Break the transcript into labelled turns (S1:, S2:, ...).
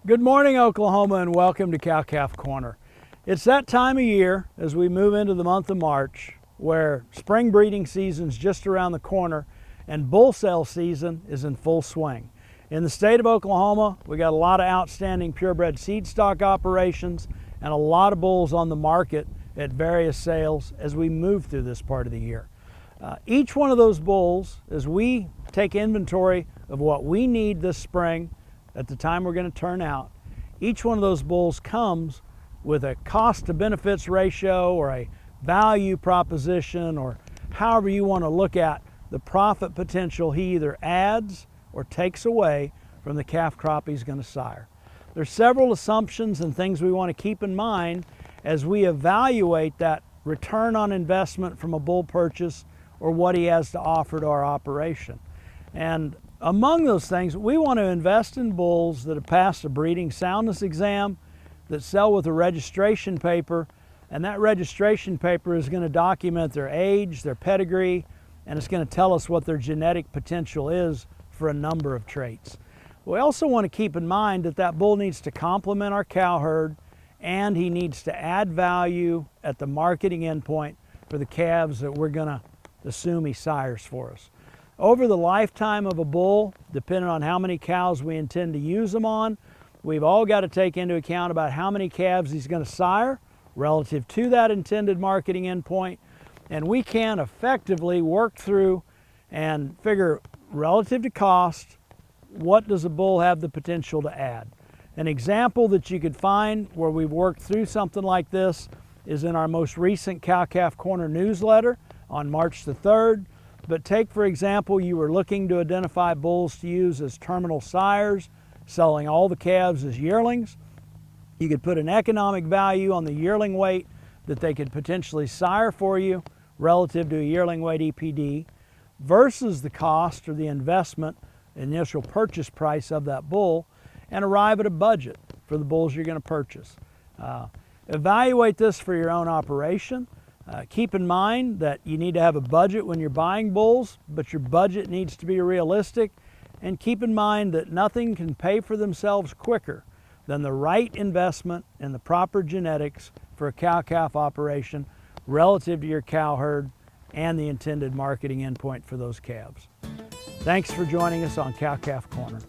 S1: Good morning, Oklahoma, and welcome to Cow-Calf Corner. It's that time of year as we move into the month of March where spring breeding season's just around the corner and bull sale season is in full swing. In the state of Oklahoma, we got a lot of outstanding purebred seed stock operations and a lot of bulls on the market at various sales as we move through this part of the year. Each one of those bulls, as we take inventory of what we need this spring at the time we're going to turn out, each one of those bulls comes with a cost to benefits ratio or a value proposition, or however you want to look at the profit potential he either adds or takes away from the calf crop he's going to sire. There's several assumptions and things we want to keep in mind as we evaluate that return on investment from a bull purchase or what he has to offer to our operation. And among those things, we want to invest in bulls that have passed a breeding soundness exam, that sell with a registration paper, and that registration paper is going to document their age, their pedigree, and it's going to tell us what their genetic potential is for a number of traits. We also want to keep in mind that that bull needs to complement our cow herd, and he needs to add value at the marketing endpoint for the calves that we're going to assume he sires for us. Over the lifetime of a bull, depending on how many cows we intend to use them on, we've all got to take into account about how many calves he's going to sire relative to that intended marketing endpoint, and we can effectively work through and figure relative to cost, what does a bull have the potential to add. An example that you could find where we've worked through something like this is in our most recent Cow-Calf Corner newsletter on March the 3rd. But take, for example, you were looking to identify bulls to use as terminal sires, selling all the calves as yearlings. You could put an economic value on the yearling weight that they could potentially sire for you relative to a yearling weight EPD versus the cost or the investment, initial purchase price of that bull, and arrive at a budget for the bulls you're going to purchase. Evaluate this for your own operation. Keep in mind that you need to have a budget when you're buying bulls, but your budget needs to be realistic. And keep in mind that nothing can pay for themselves quicker than the right investment in the proper genetics for a cow-calf operation relative to your cow herd and the intended marketing endpoint for those calves. Thanks for joining us on Cow-Calf Corner.